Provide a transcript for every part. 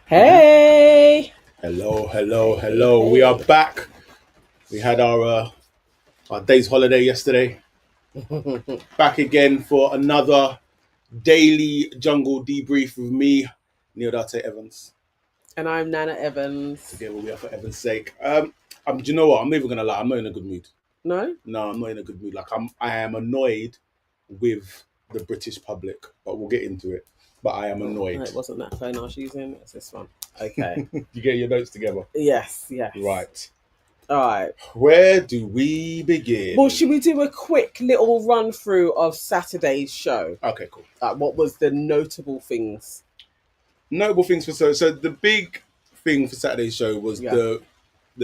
Hey! Hello. We are back. We had our day's holiday yesterday. Back again for another daily jungle debrief with me, Neil Darte Evans. And I'm Nana Evans. Together we are for Evans' sake. Do you know what? I'm not even gonna lie. I'm not in a good mood. No? No, I'm not in a good mood. I am annoyed with the British public, but we'll get into it. But I am annoyed. No, it wasn't that phone I was using. It's this one. Okay. You get your notes together. yes. Right. All right. Where do we begin? Well, should we do a quick little run through of Saturday's show? Okay, cool. What was the notable things? Notable things for so the big thing for Saturday's show was the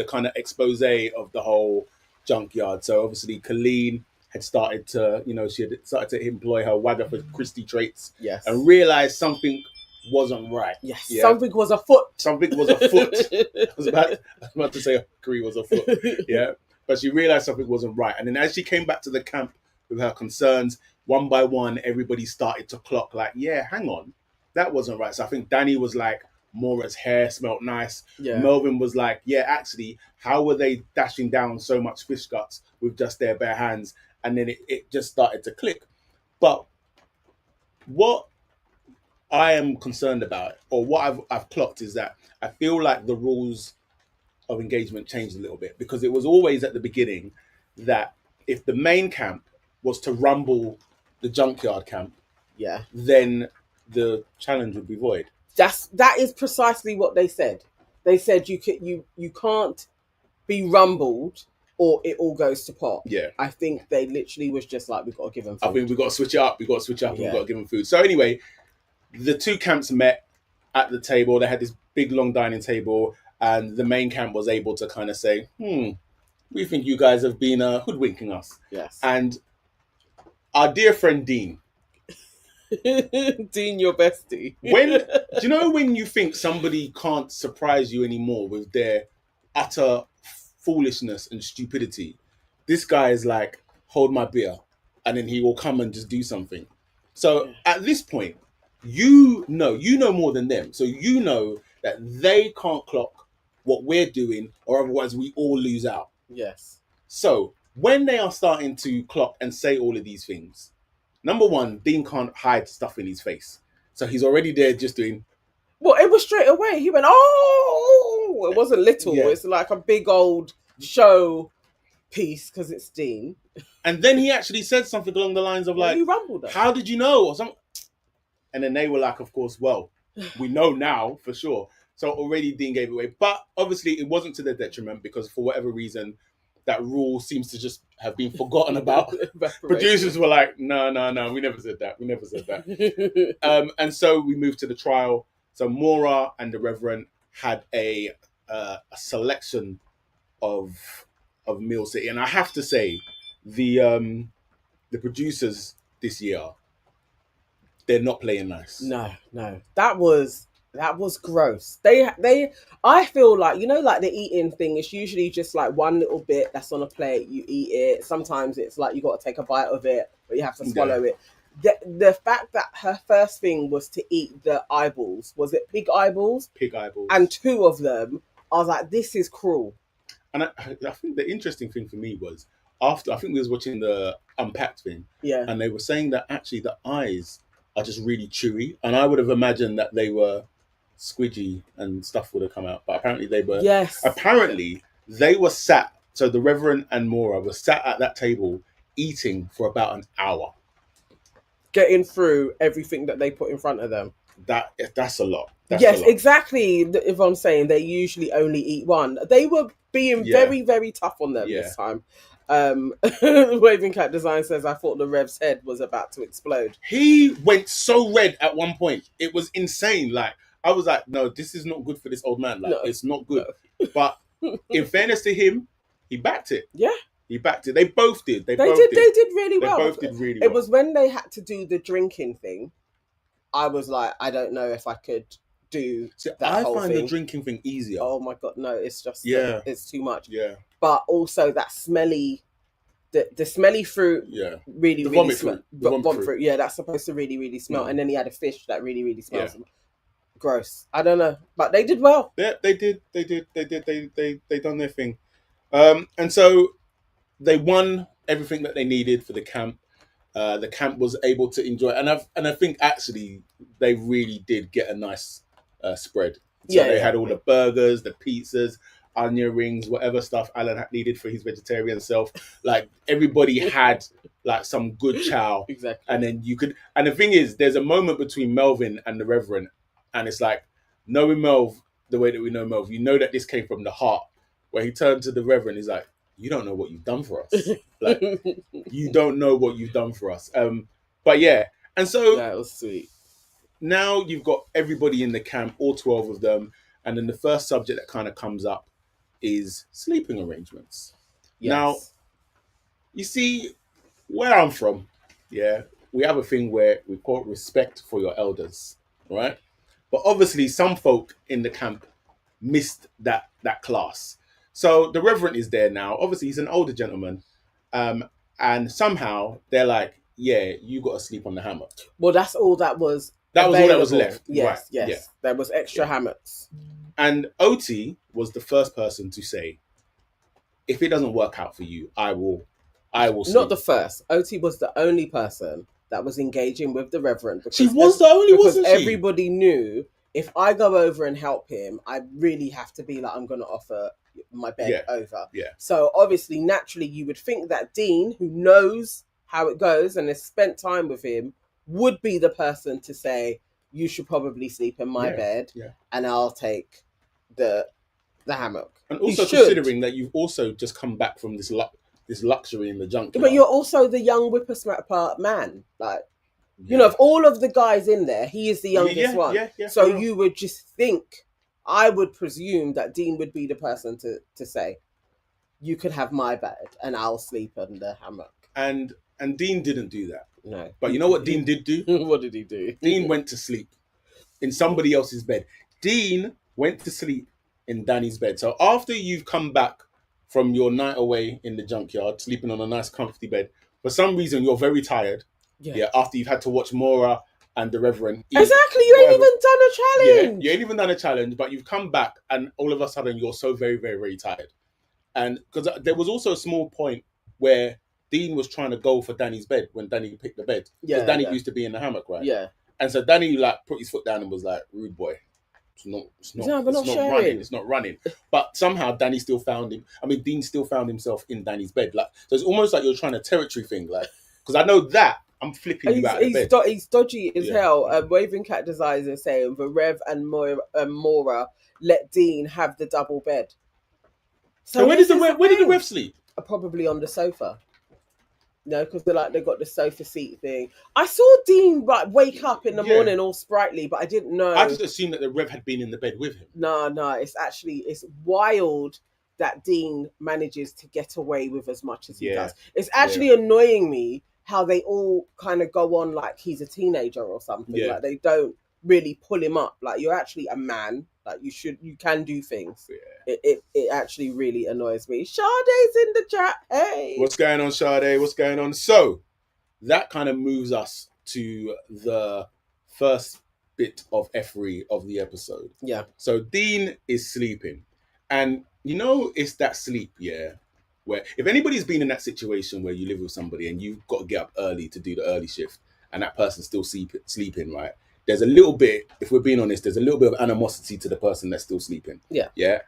kind of expose of the whole junkyard. So obviously Colleen had started to, she had started to employ her Wagger Christie traits. Yes. And realised something wasn't right. Yes. Yeah. Something was afoot. Something was afoot. I was about to say a curry was afoot. Yeah. But she realised something wasn't right. And then as she came back to the camp with her concerns, one by one, everybody started to clock like, yeah, hang on. That wasn't right. So I think Danny was like, Mora's hair smelled nice. Yeah. Melvin was like, yeah, actually, how were they dashing down so much fish guts with just their bare hands? And then it just started to click. But what I am concerned about, or what I've clocked, is that I feel like the rules of engagement changed a little bit, because it was always at the beginning that if the main camp was to rumble the junkyard camp, then the challenge would be void. That is precisely what they said. They said you can't be rumbled or it all goes to pot. Yeah. I think they literally was just like, we've got to give them food. I think we've got to switch it up. We've got to give them food. So anyway, the two camps met at the table. They had this big long dining table, and the main camp was able to kind of say, we think you guys have been hoodwinking us. Yes. And our dear friend Dean, Dean, your bestie. Do you know when you think somebody can't surprise you anymore with their utter foolishness and stupidity? This guy is like, hold my beer, and then he will come and just do something. So at this point, you know more than them. So you know that they can't clock what we're doing, or otherwise we all lose out. Yes. So when they are starting to clock and say all of these things, number one, Dean can't hide stuff in his face. So he's already there just doing... Well, it was straight away. He went, oh! It wasn't little. Yeah. It's like a big old show piece because it's Dean. And then he actually said something along the lines of like, you rumbled us. How did you know? Or something. And then they were like, of course, well, we know now for sure. So already Dean gave it away. But obviously it wasn't to their detriment, because for whatever reason, that rule seems to just have been forgotten about. Producers were like, no, we never said that. And so we moved to the trial. So Mora and the Reverend had a selection of Mill City. And I have to say, the producers this year, they're not playing nice. No. That was gross. I feel like, like the eating thing, it's usually just like one little bit that's on a plate, you eat it. Sometimes it's like you got to take a bite of it, but you have to swallow it. The fact that her first thing was to eat the eyeballs, was it pig eyeballs? Pig eyeballs. And two of them, I was like, this is cruel. And I think the interesting thing for me was, after, I think we was watching the Unpacked thing, and they were saying that actually the eyes are just really chewy, and I would have imagined that they were squidgy and stuff would have come out, but apparently they were. Yes. Apparently they were sat. So the Reverend and Mora were sat at that table eating for about an hour, getting through everything that they put in front of them. That's a lot. Yes, exactly. If I'm saying they usually only eat one, they were being very, very tough on them this time. Waving Cat Design says, I thought the Rev's head was about to explode. He went so red at one point. It was insane. Like, I was like, no, this is not good for this old man. Like, it's not good. No. But in fairness to him, he backed it. Yeah. He backed it. They both did. They did really well. They both did really well. It was when they had to do the drinking thing, I was like, I don't know if I could do that whole thing. I find the drinking thing easier. Oh my God, no, it's just, it's too much. Yeah. But also that smelly, the smelly fruit, really, really smell. The vomit fruit. Yeah, that's supposed to really, really smell. And then he had a fish that really, really smells gross. I don't know, but they did well. Yeah, they did. They done their thing. And so they won everything that they needed for the camp. The camp was able to enjoy it. And I think actually they really did get a nice spread. So they had all the burgers, the pizzas, onion rings, whatever stuff Alan had needed for his vegetarian self. Like everybody had like some good chow. Exactly. And then you could, and the thing is, there's a moment between Melvin and the Reverend, and it's like knowing Melv the way that we know Melv, you know that this came from the heart. Where he turned to the Reverend, he's like, "You don't know what you've done for us. Like, you don't know what you've done for us." But yeah, and so that was sweet. Now you've got everybody in the camp, all 12 of them, and then the first subject that kind of comes up is sleeping arrangements. Yes. Now, you see, where I'm from, yeah, we have a thing where we call it respect for your elders, right? But obviously, some folk in the camp missed that class. So the Reverend is there now. Obviously, he's an older gentleman, and somehow they're like, "Yeah, you got to sleep on the hammock." Well, that's all that was. That was all that was left. Yes, right. yes. Yeah. There was extra hammocks. And OT was the first person to say, "If it doesn't work out for you, I will sleep." Not the first. OT was the only person that was engaging with the Reverend. She was the only, wasn't she? Everybody knew if I go over and help him, I really have to be like, I'm going to offer my bed over. Yeah. So obviously, naturally, you would think that Dean, who knows how it goes and has spent time with him, would be the person to say, you should probably sleep in my bed and I'll take the hammock. And also considering that you've also just come back from this luxury in the junkyard. But you're also the young whippersnapper man. Like, you know, of all of the guys in there, he is the youngest one. Yeah, so you would just think, I would presume that Dean would be the person to say, you could have my bed and I'll sleep on the hammock. And Dean didn't do that. No. But you know what Dean did do? What did he do? Dean went to sleep in somebody else's bed. Dean went to sleep in Danny's bed. So after you've come back from your night away in the junkyard, sleeping on a nice comfy bed, for some reason you're very tired. Yeah. After you've had to watch Maura and the Reverend eat. Exactly, you ain't even done a challenge. Yeah, you ain't even done a challenge, but you've come back and all of a sudden you're so very, very, very tired. And because there was also a small point where Dean was trying to go for Danny's bed when Danny picked the bed. Because Danny used to be in the hammock, right? Yeah. And so Danny like put his foot down and was like, "Rude boy, it's not running. It's not running." But somehow Danny still found him. I mean, Dean still found himself in Danny's bed. Like, so it's almost like you're trying a territory thing. Like, because I know that I'm flipping you out of the bed. He's dodgy as hell. Waving Cat Designs is saying the Rev and Maura let Dean have the double bed. So where did the Rev sleep? Probably on the sofa. No, because they've got the sofa seat thing. I saw Dean wake up in the morning all sprightly, but I didn't know. I just assumed that the Rev had been in the bed with him. No, it's wild that Dean manages to get away with as much as he does. It's actually annoying me how they all kind of go on like he's a teenager or something. Yeah. Like they don't really pull him up. Like, you're actually a man. Like, you can do things. Yeah. It actually really annoys me. Sade's in the chat. Hey, what's going on, Sade? What's going on? So that kind of moves us to the first bit of effery of the episode. Yeah. So Dean is sleeping, and you know it's that sleep, where if anybody's been in that situation where you live with somebody and you've got to get up early to do the early shift, and that person's still sleeping, right? There's a little bit, if we're being honest, there's a little bit of animosity to the person that's still sleeping. Yeah. Yeah.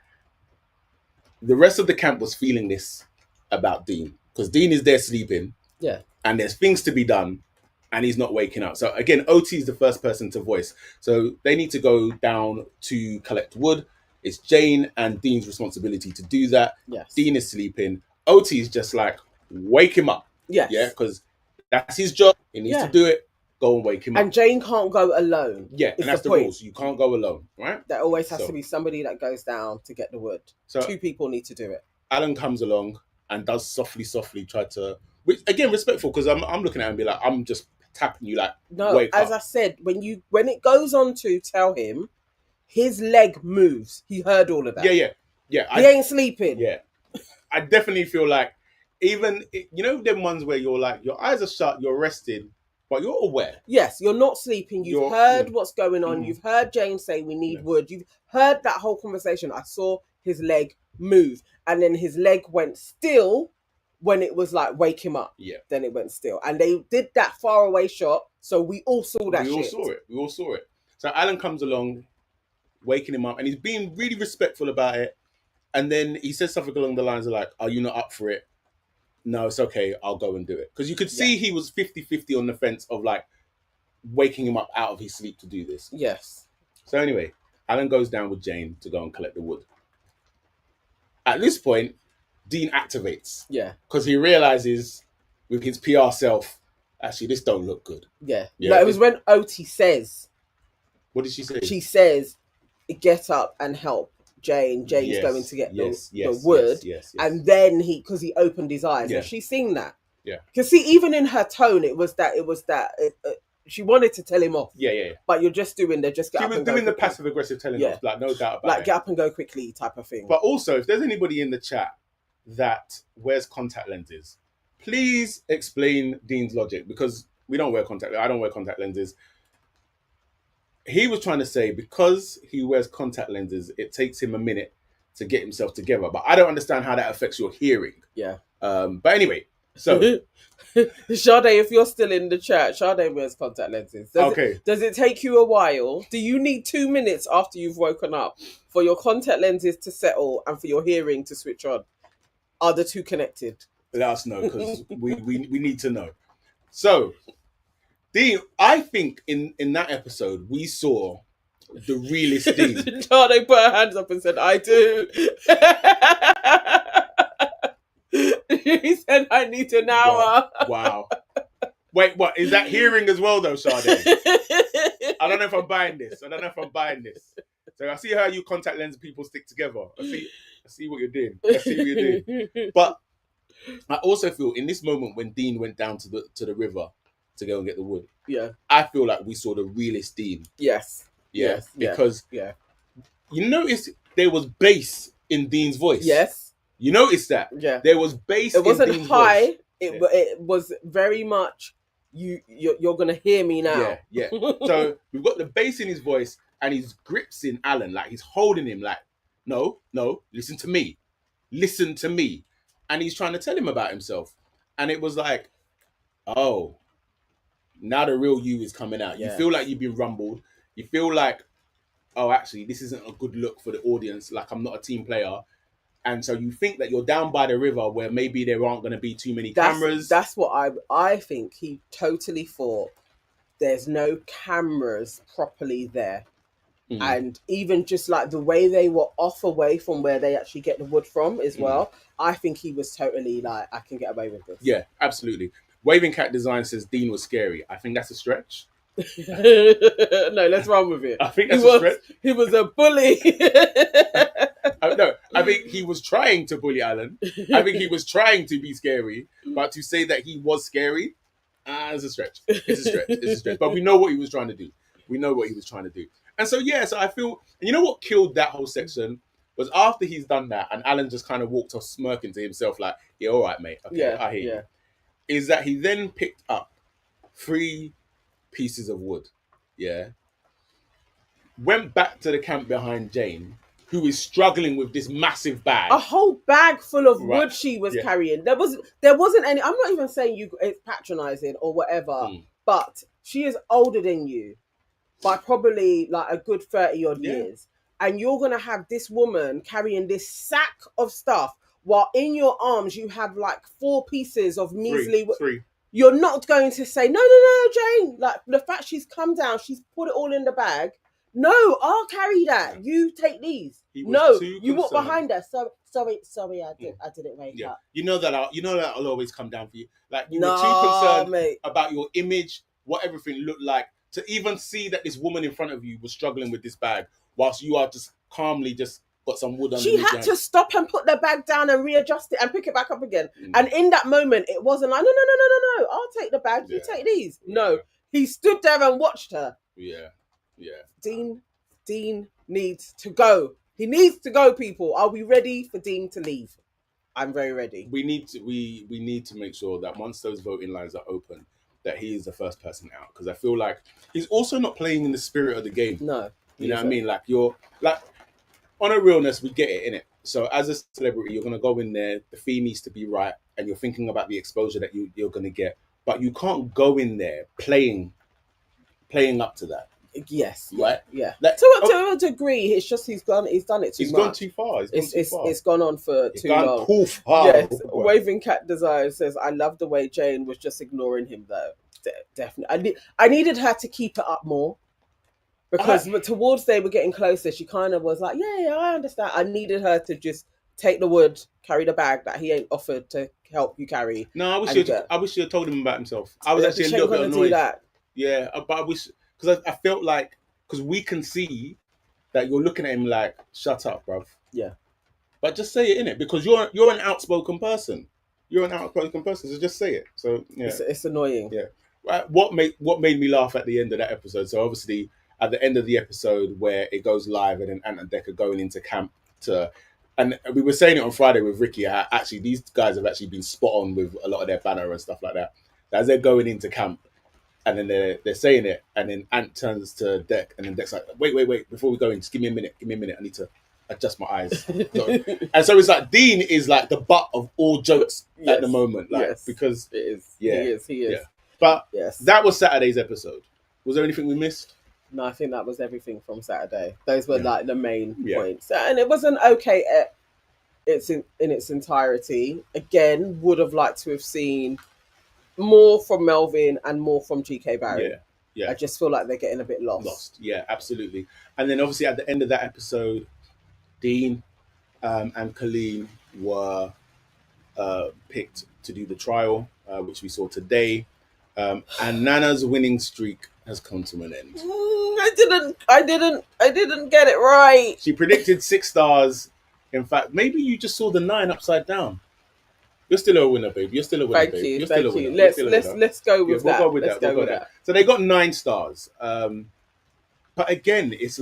The rest of the camp was feeling this about Dean, because Dean is there sleeping. Yeah. And there's things to be done, and he's not waking up. So again, OT is the first person to voice. So they need to go down to collect wood. It's Jane and Dean's responsibility to do that. Yes. Dean is sleeping. OT is just like, wake him up. Yes. Yeah, because that's his job. He needs to do it. Go and wake him up. And Jane can't go alone. Yeah, and that's the rules. You can't go alone, right? There always has to be somebody that goes down to get the wood. So 2 people need to do it. Alan comes along and does softly try to, which again, respectful, because I'm looking at him and be like, I'm just tapping you like, no, wake as up. I said, when it goes on to tell him, his leg moves. He heard all of that. Yeah. He ain't sleeping. Yeah. I definitely feel like, even, you know, them ones where you're like, your eyes are shut, you're rested, but you're aware. Yes, you're not sleeping. You've heard what's going on. Mm. You've heard Jane say we need wood. You've heard that whole conversation. I saw his leg move, and then his leg went still when it was like wake him up. Yeah. Then it went still, and they did that far away shot, so we all saw that. We all saw it. So Alan comes along, waking him up, and he's being really respectful about it. And then he says something along the lines of like, "Are you not up for it?" No, it's okay. I'll go and do it. Because you could see he was 50-50 on the fence of like waking him up out of his sleep to do this. Yes. So anyway, Alan goes down with Jane to go and collect the wood. At this point, Dean activates. Yeah. Because he realizes with his PR self, actually, this don't look good. Yeah. No, it was when Oti says. What did she say? She says, get up and help Jane. Jane's going to get the wood. Yes. And then because he opened his eyes. Yeah. And she's seen that. Yeah. Because see, even in her tone, it was that she wanted to tell him off. Yeah. But you're just doing the just get she up was and go doing the quickly. passive aggressive telling off, like no doubt about it. Like get up and go quickly type of thing. But also, if there's anybody in the chat that wears contact lenses, please explain Dean's logic, because we don't wear contact. I don't wear contact lenses. He was trying to say because he wears contact lenses, it takes him a minute to get himself together. But I don't understand how that affects your hearing. Yeah. But anyway, so Sade, if you're still in the chat, Sade wears contact lenses. Does it take you a while? Do you need 2 minutes after you've woken up for your contact lenses to settle and for your hearing to switch on? Are the two connected? Let us know, because we need to know. So, Dean, I think in that episode we saw the realist Dean. Sade put her hands up and said, "I do." He said, "I need an hour." Wow. Wait, what? Is that hearing as well, though, Sade? I don't know if I'm buying this. So I see how you contact lens people stick together. I see what you're doing. But I also feel in this moment when Dean went down to the river to go and get the wood, I feel like we saw the realist Dean. Yes. Because you notice there was bass in Dean's voice. Yes. You noticed that? Yeah. There was bass. It wasn't in Dean's high. Voice. It was very much you're gonna hear me now. Yeah. So we've got the bass in his voice and he's gripping Alan, like he's holding him like, no, listen to me. And he's trying to tell him about himself. And it was like, oh, now the real you is coming out. You feel like you've been rumbled. You feel like, oh, actually, this isn't a good look for the audience. Like, I'm not a team player. And so you think that you're down by the river where maybe there aren't going to be too many cameras. That's what I think. He totally thought there's no cameras properly there. Mm. And even just like the way they were off away from where they actually get the wood from as well, I think he was totally like, I can get away with this. Yeah, absolutely. Waving Cat Design says Dean was scary. I think that's a stretch. No, let's run with it. I think that's a stretch. He was a bully. No, I think he was trying to bully Alan. I think he was trying to be scary. But to say that he was scary, it's a stretch. It's a stretch. But we know what he was trying to do. And so, so I feel, and you know what killed that whole section? Was after he's done that, and Alan just kind of walked off smirking to himself like, yeah, all right, mate. Okay, I hear you. Is that he then picked up 3 pieces of wood, went back to the camp behind Jane, who is struggling with this massive bag. A whole bag full of wood she was carrying. There wasn't any, I'm not even saying it's patronizing or whatever, but she is older than you by probably like a good 30 odd years. And you're going to have this woman carrying this sack of stuff while in your arms you have like 4 pieces of measly... 3. You're not going to say, no, Jane. Like the fact she's come down, she's put it all in the bag. No, I'll carry that. You take these. No, you walk behind her. Sorry, I didn't wake up. You know that I'll always come down for you. Like you were too concerned about your image, what everything looked like, to even see that this woman in front of you was struggling with this bag, whilst you are just calmly just got some wood underneath. She had to stop and put the bag down and readjust it and pick it back up again. And in that moment, it wasn't like, no, I'll take the bag. You take these. No, he stood there and watched her. Yeah. Dean needs to go. He needs to go, people. Are we ready for Dean to leave? I'm very ready. We need to make sure that once those voting lines are open, that he is the first person out, because I feel like he's also not playing in the spirit of the game. No. You know what I mean? Like, you're like, on a realness, we get it, innit? So as a celebrity, you're gonna go in there, the fee needs to be right, and you're thinking about the exposure that you're gonna get. But you can't go in there playing up to that. Yes. Right? Yeah. Like, to a degree, it's just he's done it too much. He's gone too far. It's gone on for too long. Too far. Yes. Waving Cat Desire says, I love the way Jane was just ignoring him though. Definitely. I needed her to keep it up more. Because towards they were getting closer, she kind of was like, yeah, I understand. I needed her to just take the wood, carry the bag that he ain't offered to help you carry. No, I wish you had told him about himself. I was actually a little bit annoyed. That. Yeah, but I wish, because I felt like, because we can see that you're looking at him like, shut up, bruv. Yeah. But just say it, innit? Because you're an outspoken person. So just say it. So yeah, it's annoying. Yeah. What made me laugh at the end of that episode? So obviously, at the end of the episode where it goes live and then Ant and Dec are going into camp and we were saying it on Friday with Ricky, actually these guys have actually been spot on with a lot of their banner and stuff like that. As they're going into camp and then they're saying it, and then Ant turns to Dec and then Dec's like, wait, before we go in, just give me a minute, I need to adjust my eyes. And so it's like Dean is like the butt of all jokes at the moment, like, because it is. Yeah, he is. Yeah. But yes, that was Saturday's episode. Was there anything we missed? No, I think that was everything from Saturday. Those were like the main points, and it wasn't okay in its entirety. Again, would have liked to have seen more from Melvin and more from GK Barry. Yeah. I just feel like they're getting a bit lost. Yeah, absolutely. And then obviously at the end of that episode, Dean and Colleen were picked to do the trial, which we saw today. And Nana's winning streak has come to an end. I didn't get it right. She predicted 6 stars. In fact, maybe you just saw the 9 upside down. You're still a winner, babe. You're still a winner, babe. You're still a winner. Let's go with that. We'll go with that. So they got 9 stars. But again, it's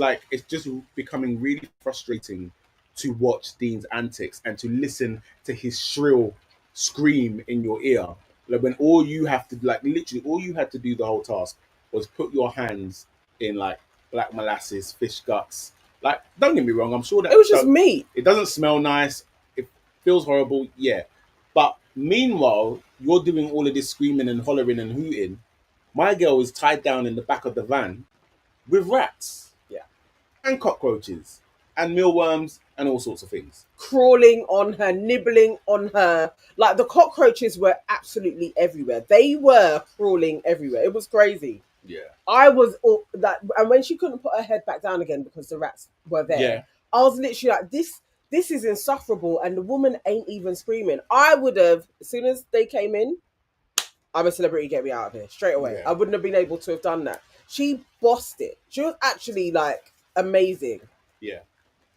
just becoming really frustrating to watch Dean's antics and to listen to his shrill scream in your ear. Like, when all you have to, literally all you had to do the whole task was put your hands in like black molasses, fish guts. Like, don't get me wrong, I'm sure that it was just meat. It doesn't smell nice. It feels horrible, yeah. But meanwhile, you're doing all of this screaming and hollering and hooting. My girl is tied down in the back of the van with rats, and cockroaches, and mealworms, and all sorts of things. Crawling on her, nibbling on her. Like, the cockroaches were absolutely everywhere. They were crawling everywhere. It was crazy. Yeah. I was and when she couldn't put her head back down again because the rats were there, I was literally like, this is insufferable, and the woman ain't even screaming. I would have, as soon as they came in, I'm a celebrity, get me out of here straight away. I wouldn't have been able to have done that. She bossed it. She was actually like amazing. Yeah.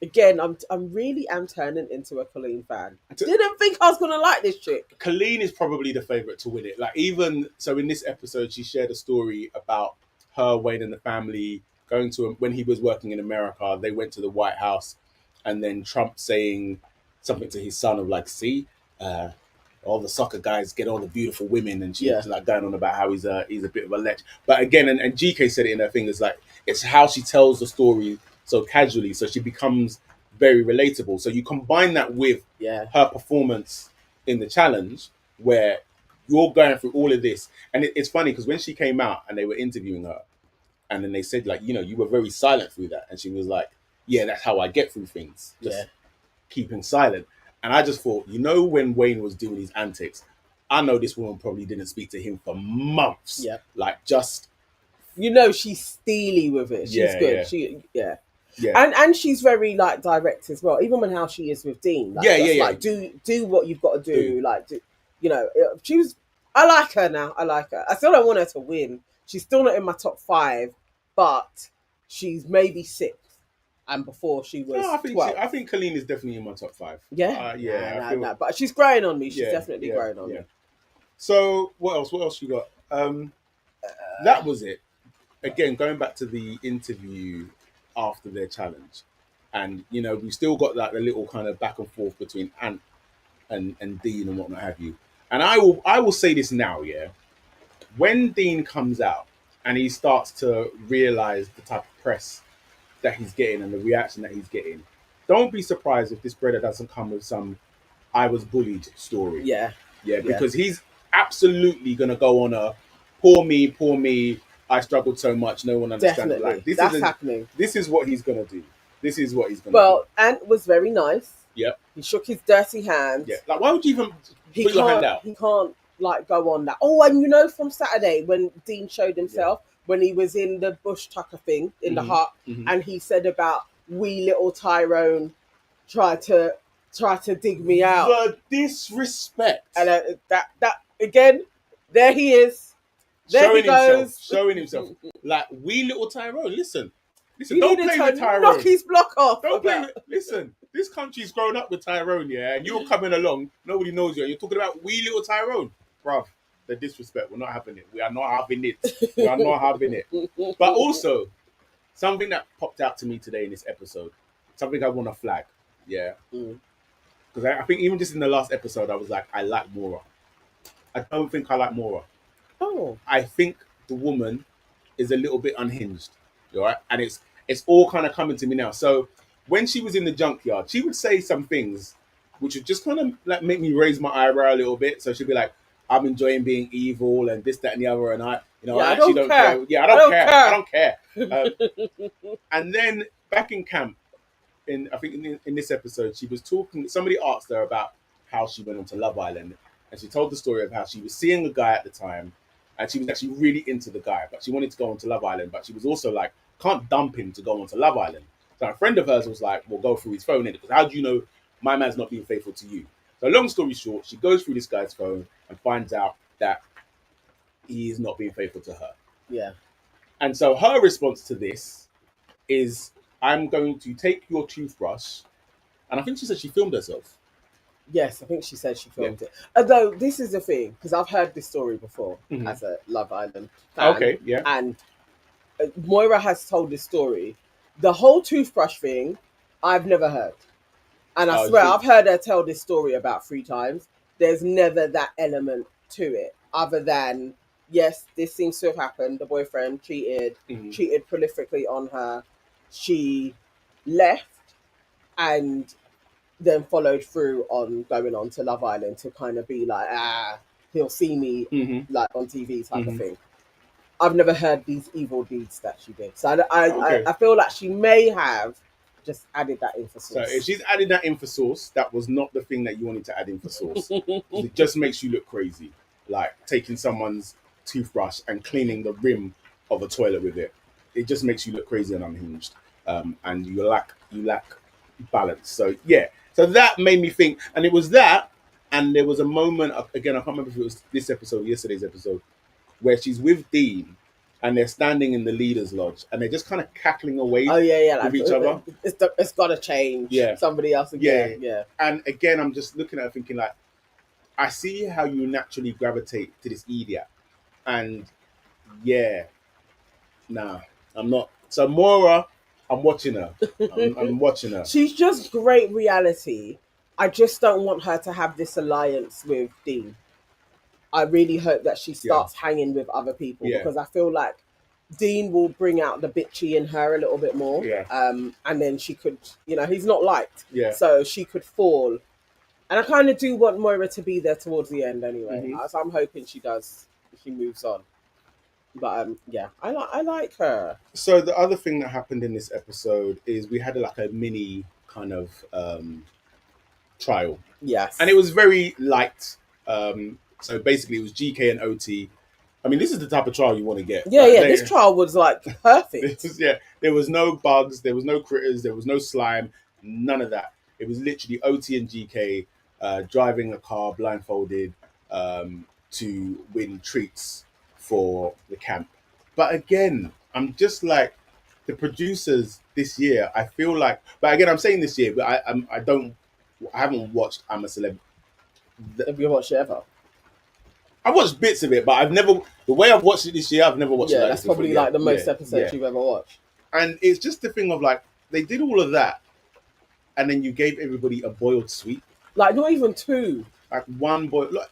Again, I'm really turning into a Colleen fan. I didn't think I was gonna like this chick. Colleen is probably the favourite to win it. Like, even so, in this episode, she shared a story about her, Wayne, and the family going to when he was working in America. They went to the White House, and then Trump saying something to his son of like, "See, all the soccer guys get all the beautiful women," and she's like going on about how he's a bit of a lech. But again, and GK said it in her thing, is like, it's how she tells the story so casually, so she becomes very relatable. So you combine that with her performance in the challenge, where you're going through all of this, and it's funny because when she came out and they were interviewing her, and then they said, like, you were very silent through that, and she was like, yeah, that's how I get through things, just keeping silent. And I just thought, when Wayne was doing his antics, I know this woman probably didn't speak to him for months. Yeah. Like, just... she's steely with it. She's good. Yeah. And she's very, like, direct as well. Even when how she is with Dean. Like, Like, do what you've got to do. Like, she was... I like her now. I like her. I still don't want her to win. She's still not in my top 5, but she's maybe 6th. And before she was 12. I think Colleen is definitely in my top 5. Yeah? But she's growing on me. She's definitely growing on me. So, what else you got? That was it. Again, going back to the interview after their challenge. And, we've still got like a little kind of back and forth between Ant and Dean and whatnot have you. And I will say this now, when Dean comes out and he starts to realize the type of press that he's getting and the reaction that he's getting, don't be surprised if this brother doesn't come with some "I was bullied" story. Yeah. Because he's absolutely gonna go on a poor me, I struggled so much, no one understands. Definitely. Like, this That's happening. This is what he's gonna do. Well, Ant was very nice. Yep. He shook his dirty hand. Yeah. Like, why would you even put your hand out? He can't like go on that. Oh, and you know from Saturday when Dean showed himself, when he was in the bush tucker thing in the hut, and he said about wee little Tyrone tried to dig me out. The disrespect. And that again, there he is. There he goes. Showing himself. Like, wee little Tyrone, listen, You don't needed play to with Tyrone. knock his block off. Don't play with, listen, this country's grown up with Tyrone, yeah, and you're coming along, nobody knows you, and you're talking about wee little Tyrone. Bruv, the disrespect, we're not having it. We are not having it. But also, something that popped out to me today in this episode, something I want to flag, yeah? Because I think even just in the last episode, I was like, I like Maura. I don't think I like Maura. Oh. I think the woman is a little bit unhinged, right? And it's all kind of coming to me now. So when she was in the junkyard, she would say some things which would just kind of like make me raise my eyebrow a little bit. So she'd be like, "I'm enjoying being evil and this, that, and the other," and I actually don't care. Yeah, I don't care. And then back in camp, I think in this episode, she was talking. Somebody asked her about how she went onto Love Island, and she told the story of how she was seeing a guy at the time, and she was actually really into the guy, but she wanted to go onto Love Island, but she was also like, can't dump him to go onto Love Island. So a friend of hers was like, "Well, go through his phone, because how do you know my man's not being faithful to you?" So long story short, she goes through this guy's phone and finds out that he is not being faithful to her. Yeah. And so her response to this is, "I'm going to take your toothbrush," and I think she said she filmed herself. Yes, I think she said she filmed it. Although this is the thing, because I've heard this story before as a Love Island fan. Okay, yeah. And Moira has told this story. The whole toothbrush thing, I've never heard. And I swear, I've heard her tell this story about 3 times. There's never that element to it, other than, yes, this seems to have happened. The boyfriend cheated prolifically on her. She left and then followed through on going on to Love Island to kind of be like, he'll see me like on TV type of thing. I've never heard these evil deeds that she did. So I feel like she may have just added that in for sauce. So if she's added that in for sauce, that was not the thing that you wanted to add in for sauce. It just makes you look crazy. Like taking someone's toothbrush and cleaning the rim of a toilet with it. It just makes you look crazy and unhinged. And you lack balance. So yeah. So that made me think, and it was that, and there was a moment, again, I can't remember if it was this episode or yesterday's episode, where she's with Dean, and they're standing in the leader's lodge, and they're just kind of cackling away with each other. It's got to change. Yeah. Somebody else again. Yeah. And again, I'm just looking at her thinking, like, I see how you naturally gravitate to this idiot. And I'm not. So Maura, I'm watching her. I'm watching her. She's just great reality. I just don't want her to have this alliance with Dean. I really hope that she starts hanging with other people because I feel like Dean will bring out the bitchy in her a little bit more. Yeah. And then she could, he's not liked. Yeah. So she could fall. And I kind of do want Moira to be there towards the end anyway. So I'm hoping she does. She moves on. But I like her. So the other thing that happened in this episode is we had like a mini kind of trial. Yes. And it was very light. So basically it was GK and OT. I mean, this is the type of trial you want to get. Yeah, this trial was like perfect. There was no bugs, there was no critters, there was no slime, none of that. It was literally OT and GK driving a car blindfolded to win treats for the camp. But again, I'm just like, the producers this year, I feel like, but again, I'm saying this year, but I haven't watched I'm a Celeb. Have you watched it ever? I watched bits of it, but I've never, the way I've watched it this year, I've never watched it. Yeah, that's probably like the most episodes you've ever watched. And it's just the thing of like, they did all of that, and then you gave everybody a boiled sweet. Like, not even 2. Like one boy, look,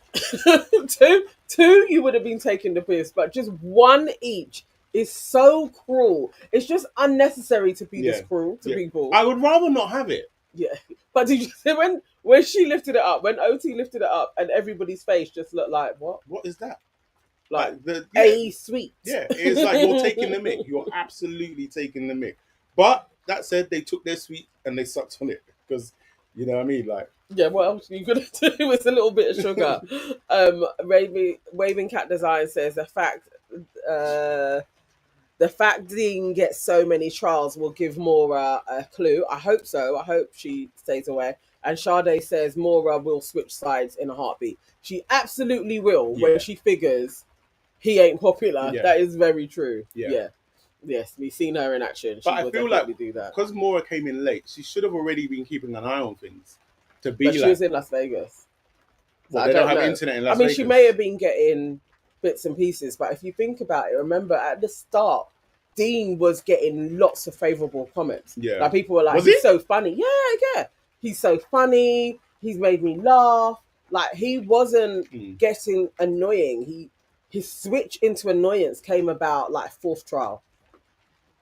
two, you would have been taking the piss, but just one each is so cruel. It's just unnecessary to be this cruel to people. I would rather not have it. Yeah, but did you see when she lifted it up, when OT lifted it up, and everybody's face just looked like what? What is that? Like the a sweet. Yeah, it's like you're taking the mick. You're absolutely taking the mick. But that said, they took their sweet and they sucked on it because, you know what I mean, like. Yeah, what else are you gonna do? It's a little bit of sugar. Waving Cat Design says the fact Dean gets so many trials will give Maura a clue. I hope so. I hope she stays away. And Sade says Maura will switch sides in a heartbeat. She absolutely will when she figures he ain't popular. Yeah. That is very true. Yeah. Yes, we've seen her in action. But I feel like do that. Because Maura came in late, she should have already been keeping an eye on things. But she was in Las Vegas. So well, they don't have internet in Las Vegas. She may have been getting bits and pieces, but if you think about it, remember at the start, Dean was getting lots of favourable comments. Yeah. Like people were like, he's so funny. Yeah. He's so funny. He's made me laugh. Like he wasn't getting annoying. His switch into annoyance came about like fourth trial.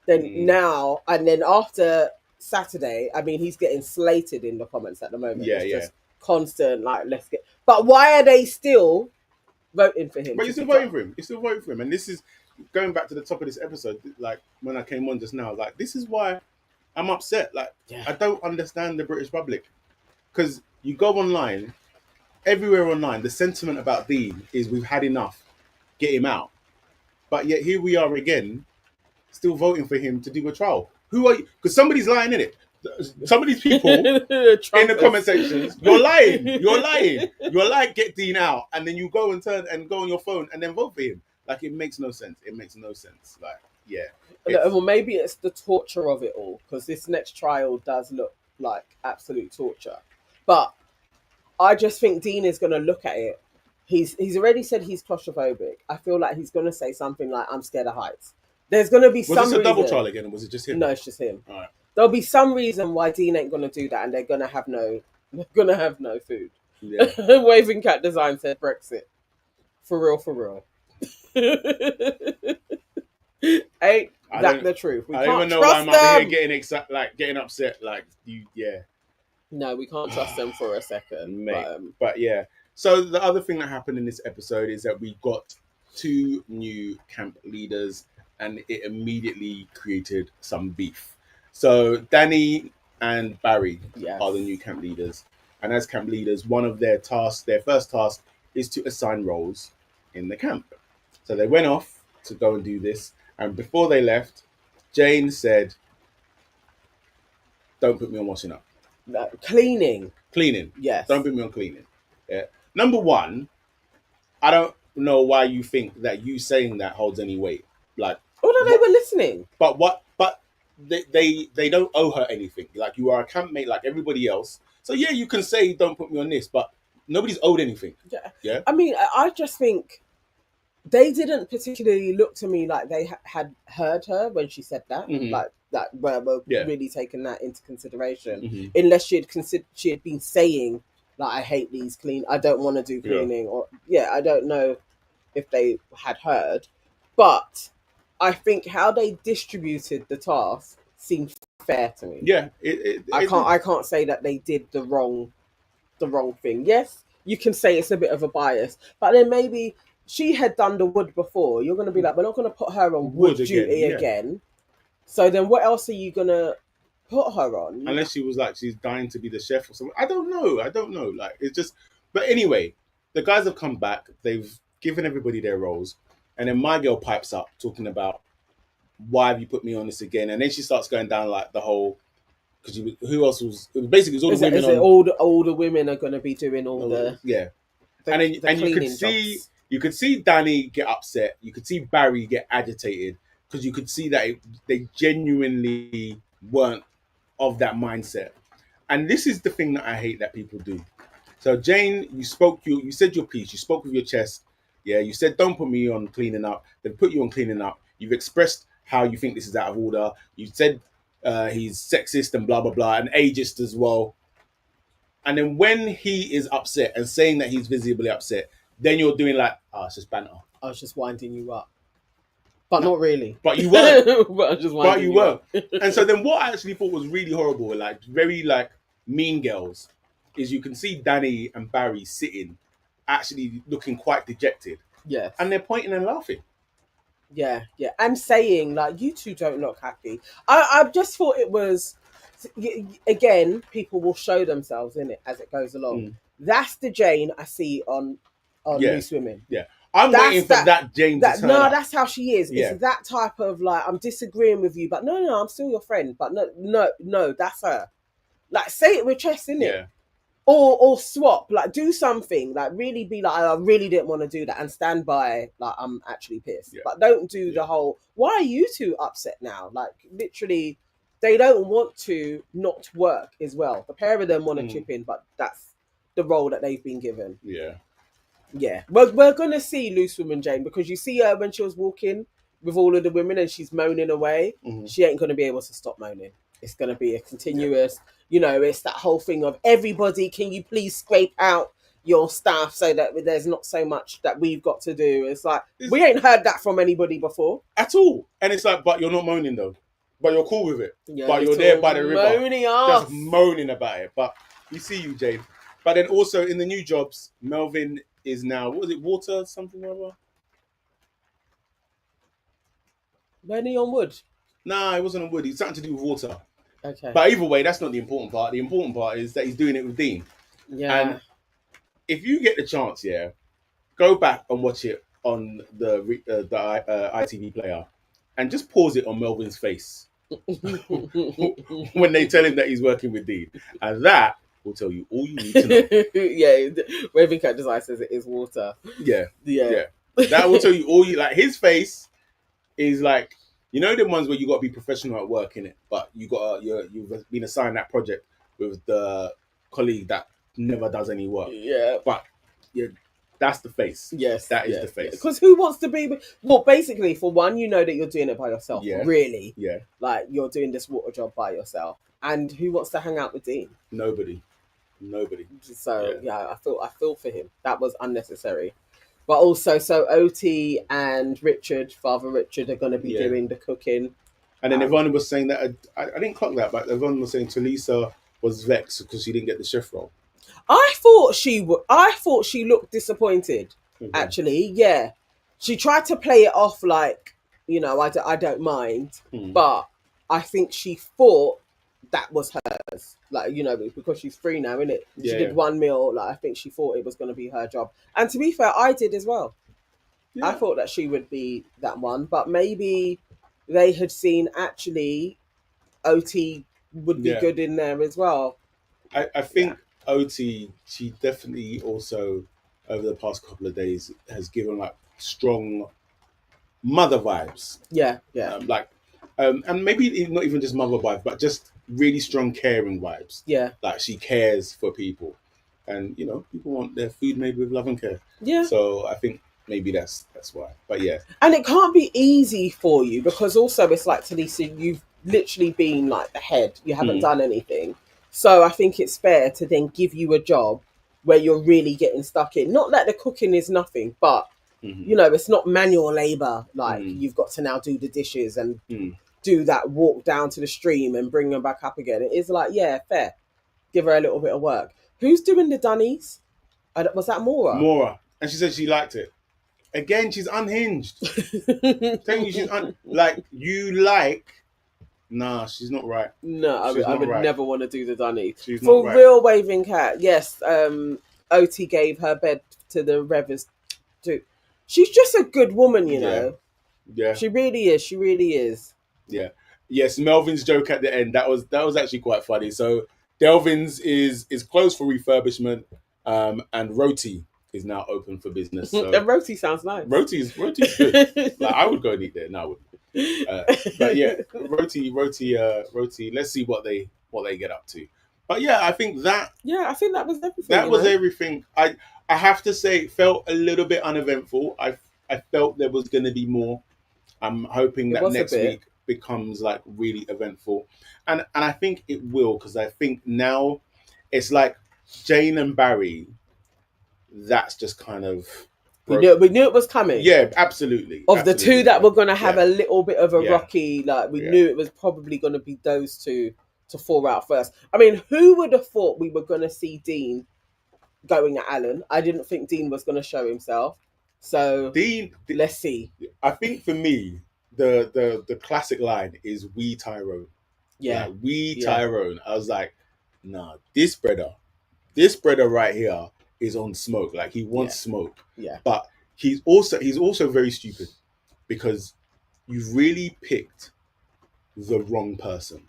Then now, and then after Saturday, I mean, he's getting slated in the comments at the moment. Yeah, it's just constant, like, let's get. But why are they still voting for him? But you're still voting for him. You're still voting for him. And this is going back to the top of this episode. Like when I came on just now, like this is why I'm upset. Like I don't understand the British public because you go online, everywhere online, the sentiment about Dean is we've had enough, get him out. But yet here we are again, still voting for him to do a trial. Who are you? Because somebody's lying in it. Some of these people in the comment sections, you're lying. You're lying. Get Dean out, and then you go and go on your phone and then vote for him. Like it makes no sense. Like well, maybe it's the torture of it all because this next trial does look like absolute torture. But I just think Dean is going to look at it. He's already said he's claustrophobic. I feel like he's going to say something like, "I'm scared of heights." There's going to be some reason. Was this a double trial again, or was it just him? No, it's just him. All right. There'll be some reason why Dean ain't going to do that, and they're going to have no food. Yeah. Waving Cat Design said Brexit. For real. Ain't that the truth? I don't even know why I'm out here getting upset. Like you, yeah. No, we can't trust them for a second. Mate. But yeah. So the other thing that happened in this episode is that we got 2 new camp leaders, and it immediately created some beef. So Danny and Barry are the new camp leaders, and as camp leaders, one of their first task, is to assign roles in the camp. So they went off to go and do this, and before they left, Jane said, "Don't put me on washing up." Cleaning. Yes. Don't put me on cleaning. Yeah. Number one, I don't know why you think that you saying that holds any weight. Like, they were listening. But they don't owe her anything. Like you are a campmate like everybody else. So yeah, you can say don't put me on this, but nobody's owed anything. Yeah. I mean, I just think they didn't particularly look to me like they had heard her when she said that. Mm-hmm. Like that were really taking that into consideration. Unless she had been saying like, I hate these I don't want to do cleaning or I don't know if they had heard, but I think how they distributed the task seemed fair to me. Yeah, I can't say that they did the wrong thing. Yes, you can say it's a bit of a bias, but then maybe she had done the wood before. You're going to be like, we're not going to put her on wood duty again. So then, what else are you going to put her on? Unless she was like she's dying to be the chef or something. I don't know. Like it's just. But anyway, the guys have come back. They've given everybody their roles. And then my girl pipes up talking about why have you put me on this again? And then she starts going down like the whole because who else was? It was basically all the women. All the women are going to be doing all the and you could see Danny get upset. You could see Barry get agitated because you could see that they genuinely weren't of that mindset. And this is the thing that I hate that people do. So Jane, you said your piece. You spoke with your chest. Yeah, you said, don't put me on cleaning up. They've put you on cleaning up. You've expressed how you think this is out of order. You said he's sexist and blah, blah, blah, and ageist as well. And then when he is upset and saying that he's visibly upset, then you're doing like, oh, it's just banter. I was just winding you up. But not really. But you weren't. But I was just But winding you weren't. up. And so then what I actually thought was really horrible, like very like Mean Girls, is you can see Danny and Barry sitting, actually looking quite dejected. Yes. And they're pointing and laughing. Yeah, yeah. And saying, like, you two don't look happy. I just thought it was, again, people will show themselves in it as it goes along. That's the Jane I see on Loose Women. Yeah. I'm waiting for that Jane to turn up. That's how she is. Yeah. It's that type of, like, I'm disagreeing with you, but no, I'm still your friend. But no, that's her. Like, say it with chest, innit? Yeah. Or swap, like do something, like really be like, I really didn't want to do that, and stand by, like I'm actually pissed. But don't do the whole, why are you two upset now? Like literally, they don't want to not work as well. The pair of them want to chip in, but that's the role that they've been given. Yeah. We're gonna see Loose Woman Jane, because you see her when she was walking with all of the women and she's moaning away. She ain't gonna be able to stop moaning. It's gonna be a continuous. It's that whole thing of everybody, can you please scrape out your stuff so that there's not so much that we've got to do. It's like, we ain't heard that from anybody before. At all. And it's like, but you're not moaning though. But you're cool with it. Yeah, but you're there by the river. Just moaning about it. But we see you, Jade. But then also in the new jobs, Melvin is now, what was it, water something or other? When he on wood? Nah, it wasn't on wood. It's something to do with water. Okay. But either way, that's not the important part. The important part is that he's doing it with Dean. Yeah. And if you get the chance, go back and watch it on the ITV player and just pause it on Melvin's face when they tell him that he's working with Dean. And that will tell you all you need to know. Yeah. Waving Cat Design says it is water. Yeah. That will tell you all you, like, his face is like, you know the ones where you got to be professional at work in it, but you've been assigned that project with the colleague that never does any work. Yeah, but that's the face. Yes, that is the face. Because who wants to be? Well, basically, for one, you know that you're doing it by yourself. Yeah. Really. Yeah. Like you're doing this water job by yourself, and who wants to hang out with Dean? Nobody. So I feel for him. That was unnecessary. But also, so OT and Father Richard, are going to be doing the cooking. And then Yvonne was saying that, I didn't clock that, but Yvonne was saying Talisa was vexed because she didn't get the chef role. I thought she looked disappointed, actually. Yeah. She tried to play it off like, I don't mind. But I think she thought that was hers, like, because she's free now, innit? She did one meal, like I think she thought it was going to be her job. And to be fair, I did as well. I thought that she would be that one, but maybe they had seen actually OT would be good in there as well. I think OT, she definitely also over the past couple of days has given like strong mother vibes. And maybe not even just mother vibes, but just really strong caring vibes. Yeah. Like she cares for people. And, people want their food made with love and care. Yeah. So I think maybe that's why. But yeah. And it can't be easy for you because also it's like, Talisa, you've literally been like the head. You haven't done anything. So I think it's fair to then give you a job where you're really getting stuck in. Not that the cooking is nothing, but, it's not manual labor. Like you've got to now do the dishes and do that walk down to the stream and bring them back up again. It is like, fair. Give her a little bit of work. Who's doing the dunnies? Was that Maura? Maura. And she said she liked it. Again, she's unhinged. Telling you nah, she's not right. No, I would never want to do the dunnies. She's For not right. real, Waving Cat, yes, OT gave her bed to the Revers too. She's just a good woman, you know. Yeah. She really is. Yeah. Yes, Melvin's joke at the end, that was actually quite funny. So Delvin's is closed for refurbishment, and Roti is now open for business. So Roti sounds nice. Roti's good. Like I would go and eat there. No, I wouldn't. But yeah, Roti. Let's see what they get up to. But yeah, I think that. Yeah, I think that was everything. That was everything. I have to say, it felt a little bit uneventful. I felt there was going to be more. I'm hoping that next week becomes like really eventful, and I think it will, because I think now it's like Jane and Barry, that's just kind of... We knew it was coming. Yeah, absolutely. Of the two that were going to have a little bit of a Yeah. rocky, like, we knew it was probably going to be those two to fall out first. I mean, who would have thought we were going to see Dean going at Alan? I didn't think Dean was going to show himself. So, Dean, let's see. I think for me, the classic line is "We Tyrone." Yeah. Like, we Tyrone. I was like, nah, this brother right here is on smoke. Like, he wants smoke. Yeah. But he's also very stupid, because you've really picked the wrong person.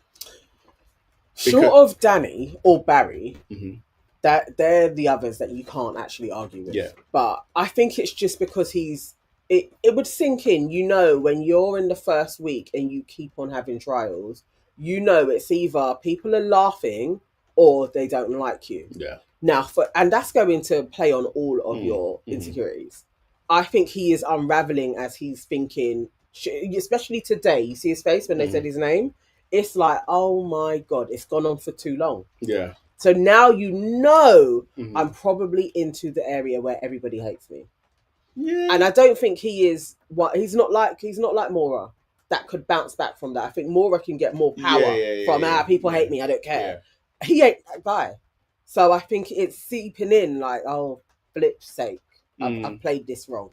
Short of Danny or Barry, Mm-hmm. that they're the others that you can't actually argue with. Yeah. But I think it's just because it would sink in, when you're in the first week and you keep on having trials, it's either people are laughing or they don't like you. Yeah. Now, and that's going to play on all of your insecurities. I think he is unraveling as he's thinking, especially today. You see his face when they said his name. It's like, oh my God, it's gone on for too long. Yeah. So now I'm probably into the area where everybody hates me. Yeah. And I don't think he is he's not like Maura that could bounce back from that. I think Maura can get more power from people hate me, I don't care. Yeah. He ain't that guy. So I think it's seeping in like, oh, flip's sake, I've played this wrong.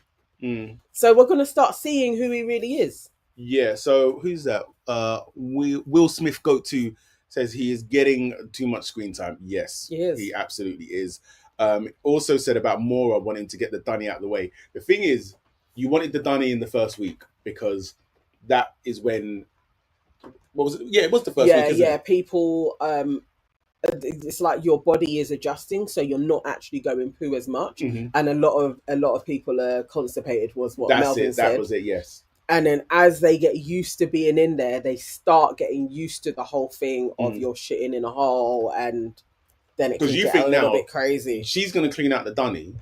So we're going to start seeing who he really is. Yeah, so who's that? Will Smith Go-To says he is getting too much screen time. Yes, he absolutely is. Also said about Maura wanting to get the dunny out of the way. The thing is, you wanted the dunny in the first week because that is when... What was it? Yeah, it was the first week, isn't it? People... it's like your body is adjusting, so you're not actually going poo as much, and a lot of people are constipated. Was what Melvin said. That was it. Yes. And then as they get used to being in there, they start getting used to the whole thing of you're shitting in a hole, and then it can get a little bit crazy. She's going to clean out the dunny.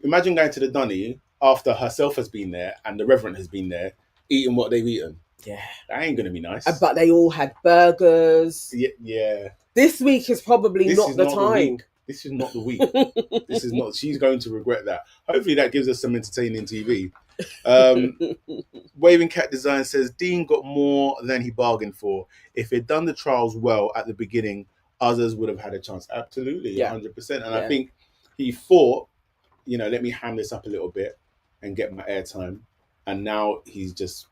Imagine going to the dunny after herself has been there and the Reverend has been there, eating what they've eaten. Yeah, that ain't going to be nice. But they all had burgers. Yeah. This week is probably not the time. This is not the week. This is not. She's going to regret that. Hopefully, that gives us some entertaining TV. Waving Cat Design says Dean got more than he bargained for. If he'd done the trials well at the beginning, others would have had a chance. Absolutely, 100%. And I think he thought, let me ham this up a little bit and get my airtime. And now he's just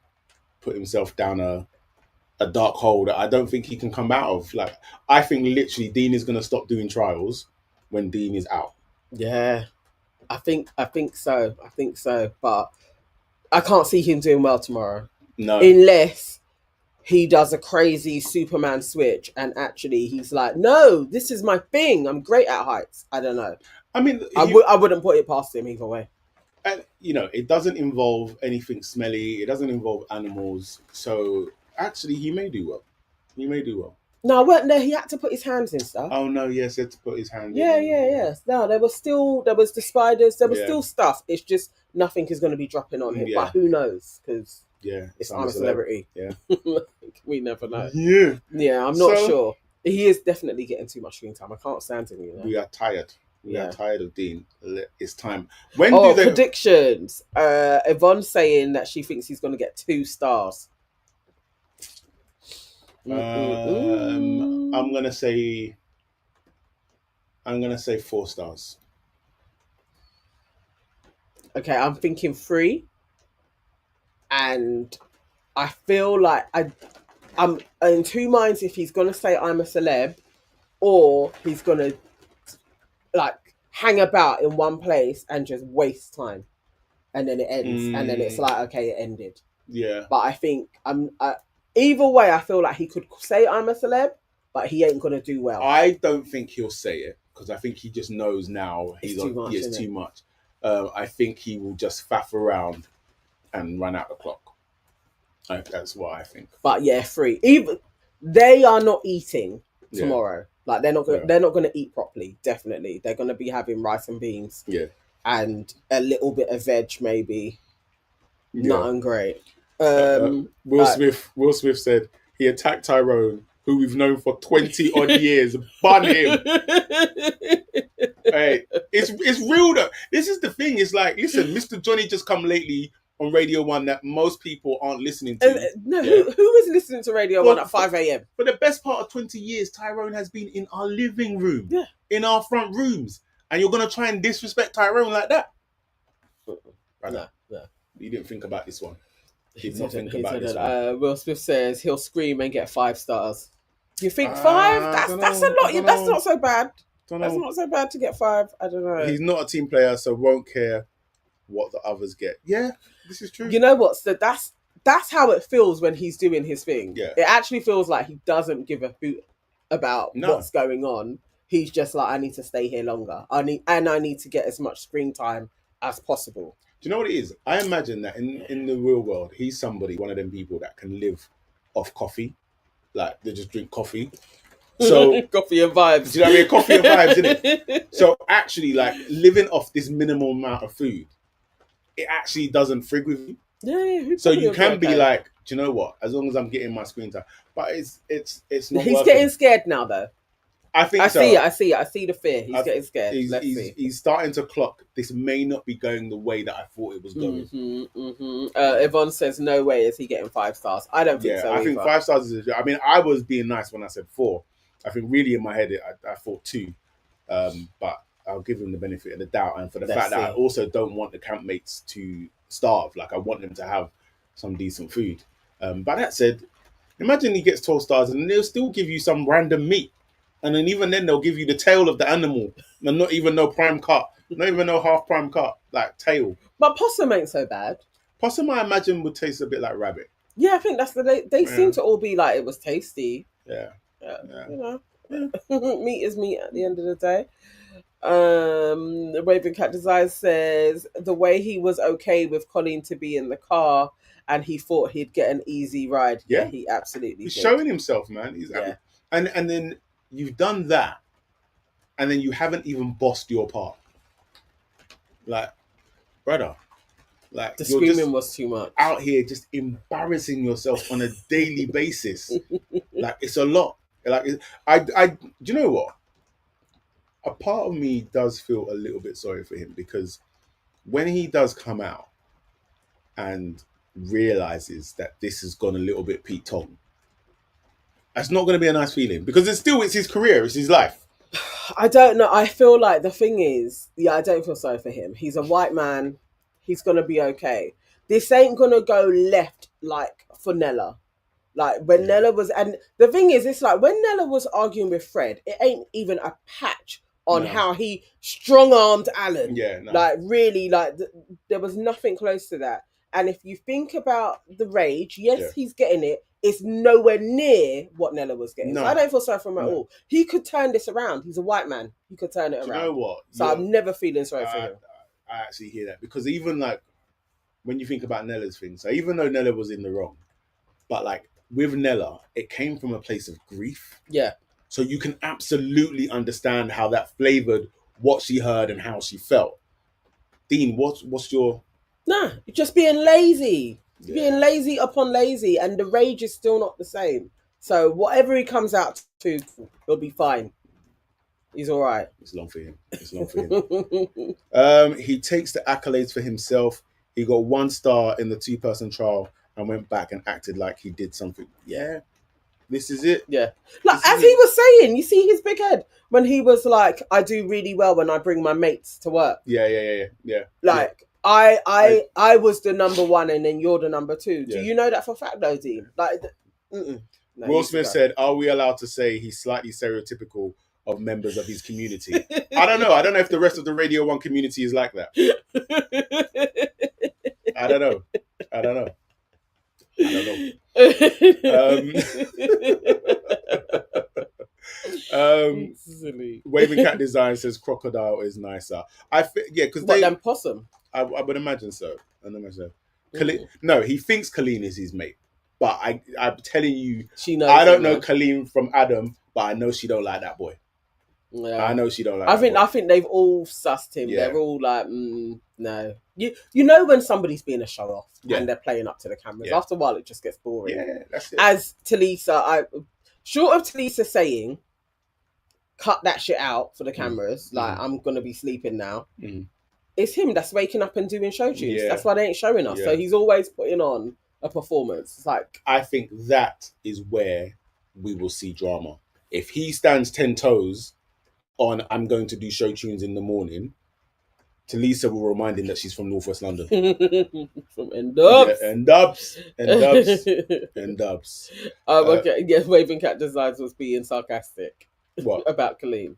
put himself down a dark hole that I don't think he can come out of. Like, I think literally Dean is going to stop doing trials when Dean is out. Yeah, I think so. But I can't see him doing well tomorrow. No. Unless he does a crazy Superman switch and actually he's like, no, this is my thing. I'm great at heights. I don't know. I mean, I wouldn't put it past him either way. And, it doesn't involve anything smelly. It doesn't involve animals. So actually, he may do well. No, weren't there? He had to put his hands in stuff. Oh no, yes, he had to put his hands in. Yeah. No, there was the spiders. There was still stuff. It's just nothing is going to be dropping on him. But who knows? Because I'm a celebrity. Yeah, we never know. Yeah, I'm not sure. He is definitely getting too much screen time. I can't stand him. We are tired. We are tired of Dean. It's time. Predictions. Yvonne's saying that she thinks he's going to get 2 stars. I'm gonna say 4 stars. Okay, I'm thinking 3, and I feel like I'm in 2 minds if he's gonna say I'm a celeb, or he's gonna hang about in one place and just waste time, and then it ends, and then it's like, okay, it ended. Yeah, but I think either way, I feel like he could say I'm a celeb, but he ain't gonna do well. I don't think he'll say it because I think he just knows now it's too much. I think he will just faff around and run out the clock. That's what I think. But 3. Even they are not eating tomorrow. Like they're not going to eat properly. Definitely, they're going to be having rice and beans. Yeah, and a little bit of veg maybe. Nothing great. Will Smith said he attacked Tyrone, who we've known for 20 odd years. Bun him. Hey, it's real though. This is the thing. It's like, listen, Mr. Johnny just come lately on Radio 1 that most people aren't listening to. No, who is listening to Radio 1 at 5 a.m? For the best part of 20 years, Tyrone has been in our living room, in our front rooms. And you're going to try and disrespect Tyrone like that? No. You didn't think about this one. Did not think about this one. Will Smith says he'll scream and get 5 stars. You think 5? That's a lot. That's not so bad. That's not so bad to get 5. I don't know. He's not a team player, so won't care what the others get. Yeah, this is true. You know what? So that's how it feels when he's doing his thing. Yeah. It actually feels like he doesn't give a hoot about what's going on. He's just like, I need to stay here longer. I need to get as much screen time as possible. Do you know what it is? I imagine that in the real world, he's one of them people that can live off coffee. Like, they just drink coffee. So coffee and vibes. Do you know what I mean? Coffee and vibes, isn't it? So actually, like, living off this minimal amount of food, it actually doesn't frig with you. Yeah. So you can be like, do you know what? As long as I'm getting my screen time, but it's not. He's working. getting scared now, though. I think I see it. I see the fear. He's getting scared. He's starting to clock. This may not be going the way that I thought it was going. Yvonne says, "No way is he getting 5 stars." I don't think so. I think 5 stars is. I mean, I was being nice when I said 4. I think really in my head I thought 2, but I'll give him the benefit of the doubt, and for the fact that I also don't want the campmates to starve. Like, I want them to have some decent food. But that said, imagine he gets 12 stars and they'll still give you some random meat. And then even then, they'll give you the tail of the animal, and not even no prime cut, not even no half prime cut, like tail. But possum ain't so bad. Possum, I imagine, would taste a bit like rabbit. Yeah, I think that's they seem to all be like, it was tasty. Yeah. You know, meat is meat at the end of the day. The Raven Cat Desires says the way he was okay with Colleen to be in the car, and he thought he'd get an easy ride. Yeah, he absolutely. He's did. Showing himself, man. And then you've done that, and then you haven't even bossed your part. Like, brother, like, the screaming was too much. Out here just embarrassing yourself on a daily basis. Like, it's a lot. Like, do you know what? A part of me does feel a little bit sorry for him, because when he does come out and realizes that this has gone a little bit Pete Tong, that's not going to be a nice feeling, because it's his career, it's his life. I don't know. I feel like the thing is, I don't feel sorry for him. He's a white man. He's going to be okay. This ain't going to go left like for Nella. Like when Nella was, and the thing is, it's like when Nella was arguing with Fred, it ain't even a patch on how he strong-armed Alan. Yeah, no. Like really, like there was nothing close to that. And if you think about the rage, he's getting it. It's nowhere near what Nella was getting. No. So I don't feel sorry for him at all. He could turn this around. He's a white man. He could turn it around. You know what? So I'm never feeling sorry for him. I actually hear that, because even like when you think about Nella's thing, so even though Nella was in the wrong, but like with Nella, it came from a place of grief. Yeah. So you can absolutely understand how that flavored what she heard and how she felt. Dean, what's your... Nah, you're just being lazy. Yeah. Being lazy upon lazy, and the rage is still not the same. So whatever he comes out to, he'll be fine. He's all right. It's long for him. He takes the accolades for himself. He got 1 star in the 2-person trial and went back and acted like he did something. Yeah, this is it. Yeah. Like, as he was saying, you see his big head when he was like, I do really well when I bring my mates to work. Yeah. Like, I was the number 1 and then you're the number 2. Yeah. Do you know that for a fact, though, Dean? Like, no, Will Smith said, are we allowed to say he's slightly stereotypical of members of his community? I don't know. I don't know if the rest of the Radio 1 community is like that. I don't know. Silly. Waving Cat Design says crocodile is nicer. Because than possum? I would imagine so. No, he thinks Colleen is his mate, but I'm telling you, she knows. I don't know Colleen from Adam, but I know she don't like that boy. Yeah. I know she don't like. I think they've all sussed him. Yeah. They're all like, no. You know when somebody's being a show off and they're playing up to the cameras. Yeah. After a while, it just gets boring. Yeah, that's it. As Talisa, short of Talisa saying, cut that shit out for the cameras. Like, I'm gonna be sleeping now. It's him that's waking up and doing show tunes. Yeah. That's why they ain't showing us. Yeah. So he's always putting on a performance. It's like, I think that is where we will see drama. If he stands 10 toes on, I'm going to do show tunes in the morning, Talisa will remind him that she's from Northwest London. from N-Dubs. Yeah, N-Dubs. N-Dubs. N-Dubs. Okay. Yeah, Waving Cat Designs was being sarcastic. What? About Kaleem.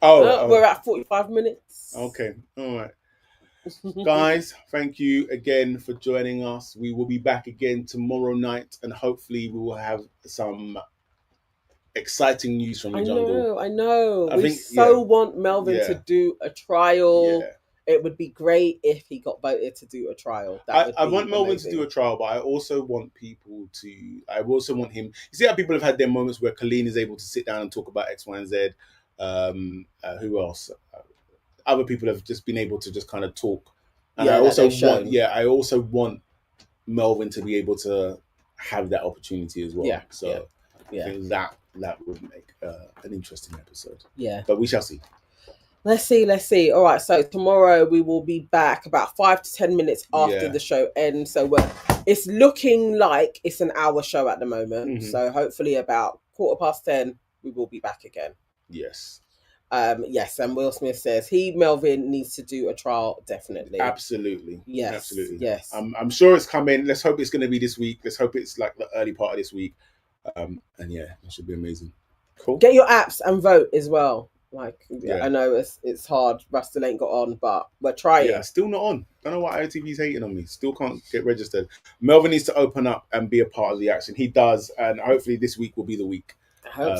Oh. We're at 45 minutes. Okay. All right. Guys, thank you again for joining us. We will be back again tomorrow night, and hopefully we will have some exciting news from the jungle. I know. We want Melvin to do a trial. Yeah. It would be great if he got voted to do a trial. I want Melvin to do a trial, but I also want people to. I also want him. You see how people have had their moments where Colleen is able to sit down and talk about X, Y, and Z. Who else? Other people have just been able to just kind of talk. And I also want Melvin to be able to have that opportunity as well. Yeah. So I think that would make an interesting episode. Yeah. But we shall see. Let's see. All right. So tomorrow we will be back about 5 to 10 minutes after the show ends. So it's looking like it's an hour show at the moment. So hopefully about 10:15 we will be back again. Yes. Yes, and Will Smith says Melvin needs to do a trial, definitely. Absolutely. Yes. Absolutely. Yes. I'm sure it's coming. Let's hope it's going to be this week. Let's hope it's like the early part of this week. And yeah, it should be amazing. Cool. Get your apps and vote as well. Like, I know it's hard. Russ still ain't got on, but we're trying. Yeah, still not on. Don't know why ITV's hating on me. Still can't get registered. Melvin needs to open up and be a part of the action. He does, and hopefully this week will be the week. I hope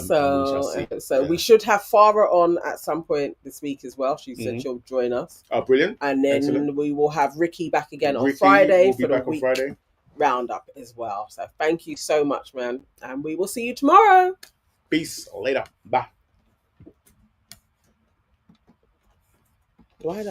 so. We should have Farah on at some point this week as well. She said she'll join us. Oh, brilliant. And then we will have Ricky back again on Friday for the week Friday roundup as well. So thank you so much, man. And we will see you tomorrow. Peace. Later. Bye. Why not?